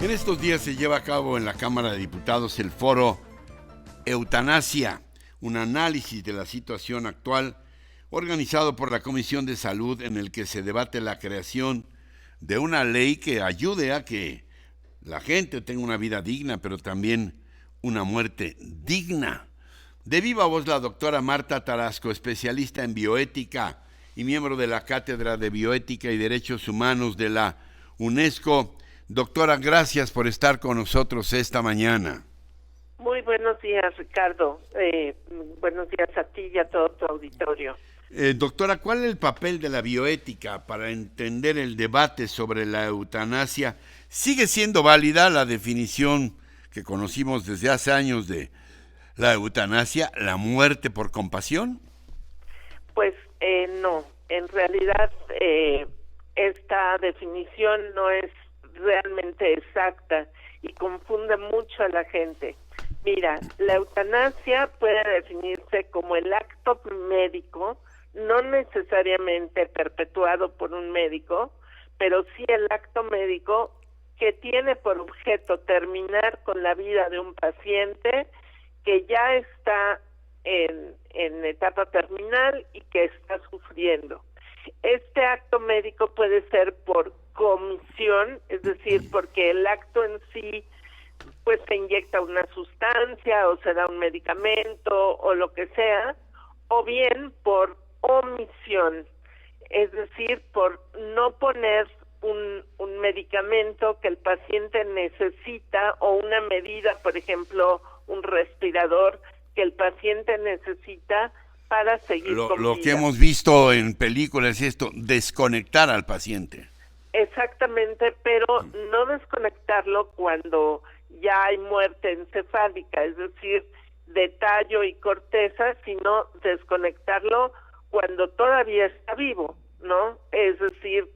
En estos días se lleva a cabo en la Cámara de Diputados el foro Eutanasia, un análisis de la situación actual organizado por la Comisión de Salud, en el que se debate la creación de una ley que ayude a que la gente tenga una vida digna, pero también una muerte digna. De viva voz la doctora Marta Tarasco, especialista en bioética y miembro de la Cátedra de Bioética y Derechos Humanos de la UNESCO. Doctora, gracias por estar con nosotros esta mañana. Muy buenos días, Ricardo. Buenos días a ti y a todo tu auditorio. Doctora, ¿cuál es el papel de la bioética para entender el debate sobre la eutanasia? ¿Sigue siendo válida la definición que conocimos desde hace años de la eutanasia, la muerte por compasión? Pues no, en realidad esta definición no es realmente exacta y confunde mucho a la gente. Mira, la eutanasia puede definirse como el acto médico, no necesariamente perpetuado por un médico, pero sí el acto médico que tiene por objeto terminar con la vida de un paciente que ya está en etapa terminal y que está sufriendo. Este acto médico puede ser por comisión, es decir, porque el acto en sí pues se inyecta una sustancia o se da un medicamento o lo que sea, o bien por omisión, es decir, por no poner un medicamento que el paciente necesita o una medida, por ejemplo, un respirador que el paciente necesita para seguir con Lo vida. que hemos visto en películas es esto, desconectar al paciente. Exactamente, pero no desconectarlo cuando ya hay muerte encefálica, es decir, de tallo y corteza, sino desconectarlo cuando todavía está vivo, ¿no? Es decir,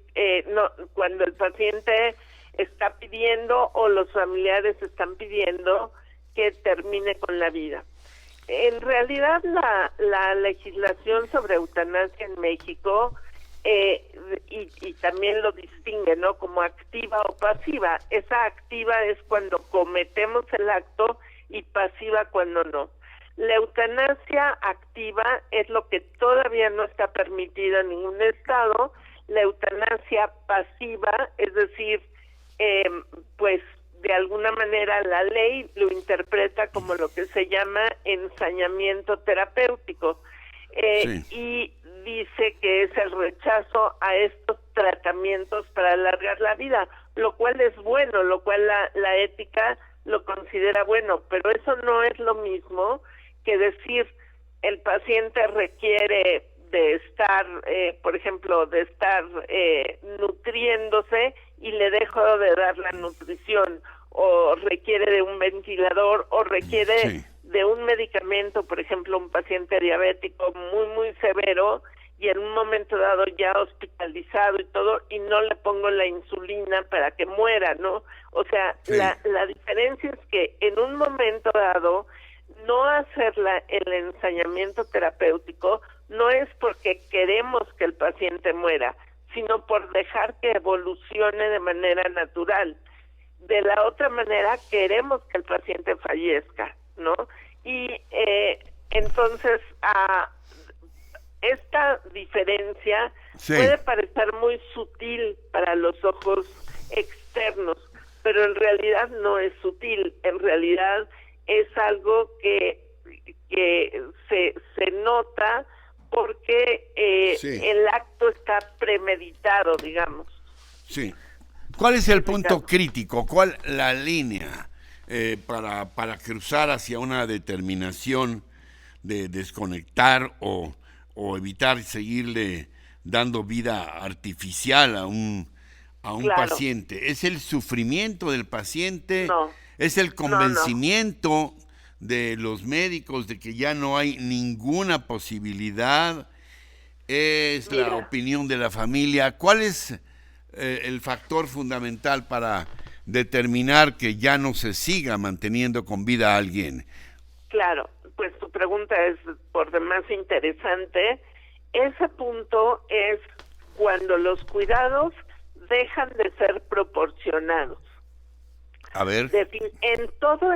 no, cuando el paciente está pidiendo o los familiares están pidiendo que termine con la vida. En realidad, la legislación sobre eutanasia en México y también lo distingue, ¿no? Como activa o pasiva. Esa activa es cuando cometemos el acto y pasiva cuando no. La eutanasia activa es lo que todavía no está permitido en ningún estado. La eutanasia pasiva, es decir, pues de alguna manera la ley lo interpreta como lo que se llama ensañamiento terapéutico. Sí. Y dice que es el rechazo a estos tratamientos para alargar la vida, lo cual es bueno, lo cual la ética lo considera bueno, pero eso no es lo mismo que decir el paciente requiere de estar, por ejemplo, de estar nutriéndose y le dejo de dar la nutrición, o requiere de un ventilador, o requiere de un medicamento, por ejemplo, un paciente diabético muy severo y en un momento dado ya hospitalizado y todo, y no le pongo la insulina para que muera, ¿no? O sea, la diferencia es que en un momento dado no hacer el ensañamiento terapéutico no es porque queremos que el paciente muera, sino por dejar que evolucione de manera natural. De la otra manera, queremos que el paciente fallezca, ¿no? Y entonces, esta diferencia puede parecer muy sutil para los ojos externos, pero en realidad no es sutil, en realidad es algo que se nota porque el acto está premeditado, digamos. Sí. ¿Cuál es el punto crítico? ¿Cuál la línea para cruzar hacia una determinación de desconectar o evitar seguirle dando vida artificial a un paciente? ¿Es el sufrimiento del paciente? No. ¿Es el convencimiento de los médicos de que ya no hay ninguna posibilidad? ¿Es la opinión de la familia? ¿Cuál es el factor fundamental para determinar que ya no se siga manteniendo con vida a alguien? Claro, pues tu pregunta es por demás interesante. Ese punto es cuando los cuidados dejan de ser proporcionados. A ver. En todo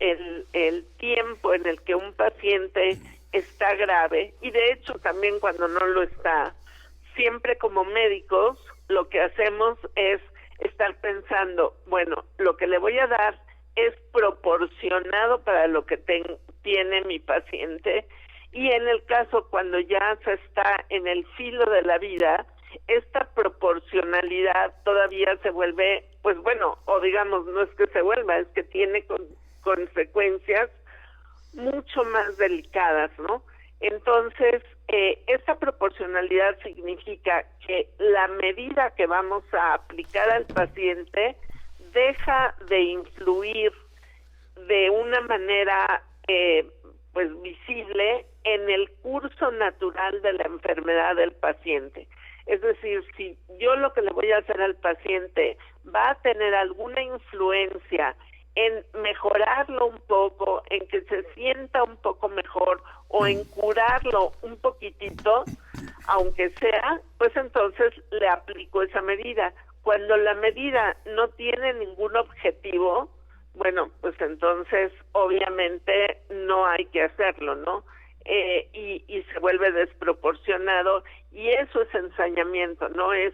el tiempo en el que un paciente está grave, y de hecho también cuando no lo está, siempre como médicos lo que hacemos es estar pensando, bueno, lo que le voy a dar es proporcionado para lo que tiene mi paciente, y en el caso cuando ya se está en el filo de la vida, esta proporcionalidad todavía se vuelve, pues bueno, o digamos, no es que se vuelva, es que tiene consecuencias mucho más delicadas, ¿no? Entonces, esta proporcionalidad significa que la medida que vamos a aplicar al paciente deja de influir de una manera pues visible en el curso natural de la enfermedad del paciente. Es decir, si yo lo que le voy a hacer al paciente va a tener alguna influencia en mejorarlo un poco, en que se sienta un poco mejor o en curarlo un poquitito, aunque sea, pues entonces le aplico esa medida. Cuando la medida no tiene ningún objetivo, bueno, pues entonces obviamente no hay que hacerlo, ¿no? Y se vuelve desproporcionado, y eso es ensañamiento, ¿no? Es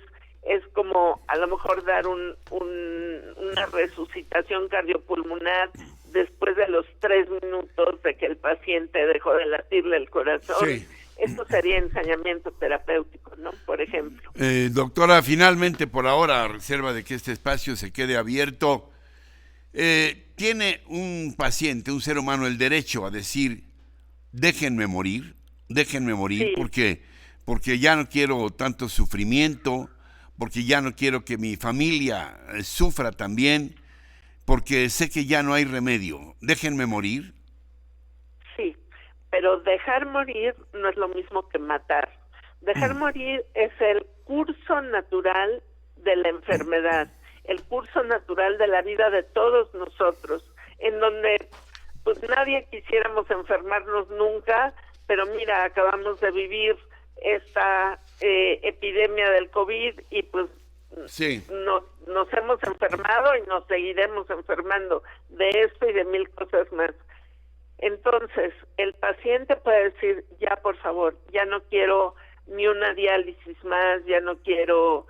como a lo mejor dar una resucitación cardiopulmonar después de los 3 minutos de que el paciente dejó de latirle el corazón. Sí. Eso sería ensañamiento terapéutico, ¿no? Por ejemplo. Doctora, finalmente, por ahora, a reserva de que este espacio se quede abierto, ¿tiene un paciente, un ser humano, el derecho a decir, déjenme morir, Sí. porque ya no quiero tanto sufrimiento, porque ya no quiero que mi familia sufra también, porque sé que ya no hay remedio, déjenme morir? Sí, pero dejar morir no es lo mismo que matar. Dejar morir es el curso natural de la enfermedad, el curso natural de la vida de todos nosotros, en donde pues nadie quisiéramos enfermarnos nunca, pero mira, acabamos de vivir esta epidemia del COVID y pues sí, nos hemos enfermado y nos seguiremos enfermando de esto y de 1000 cosas más. Entonces, el paciente puede decir, ya por favor, ya no quiero ni una diálisis más, ya no quiero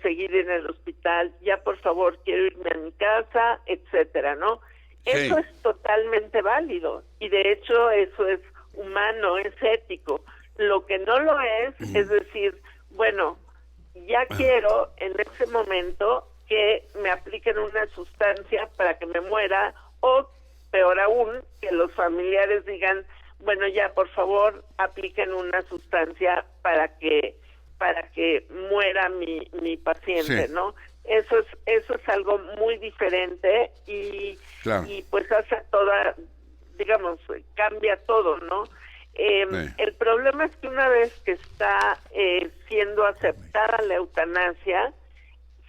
seguir en el hospital, ya por favor quiero irme a mi casa, etcétera, ¿no? Sí. Eso es totalmente válido, y de hecho eso es humano, es ético. Lo que no lo es decir, bueno, ya quiero en ese momento que me apliquen una sustancia para que me muera, o peor aún, que los familiares digan, bueno, ya por favor apliquen una sustancia para que muera mi paciente, sí, ¿no? Eso es algo muy diferente y claro, y pues hace toda, digamos, cambia todo, ¿no? sí. El problema es que una vez que está siendo aceptada la eutanasia,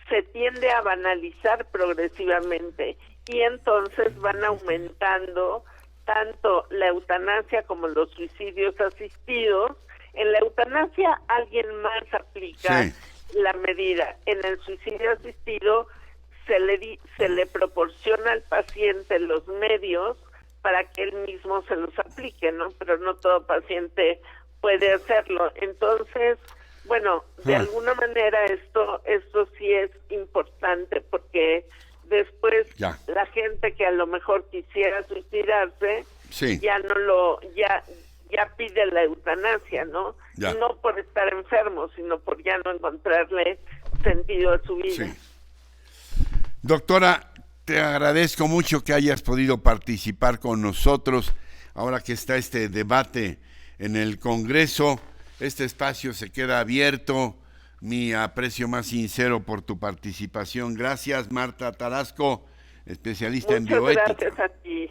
se tiende a banalizar progresivamente, y entonces van aumentando tanto la eutanasia como los suicidios asistidos. En la eutanasia alguien más aplica Sí. la medida. En el suicidio asistido se le proporciona al paciente los medios para que él mismo se los aplique, ¿no? Pero no todo paciente puede hacerlo. Entonces, bueno, de alguna manera esto sí es importante, porque después Ya. la gente que a lo mejor quisiera suicidarse Sí. ya ya pide la eutanasia, ¿no? Ya. No por estar enfermo, sino por ya no encontrarle sentido a su vida. Sí. Doctora, te agradezco mucho que hayas podido participar con nosotros ahora que está este debate en el Congreso. Este espacio se queda abierto. Mi aprecio más sincero por tu participación. Gracias, Marta Tarasco, especialista en Muchas bioética. gracias a ti.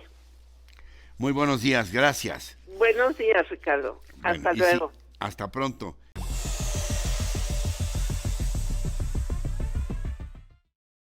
Muy buenos días, gracias. Buenos días, Ricardo. Bueno, Hasta luego. hasta pronto.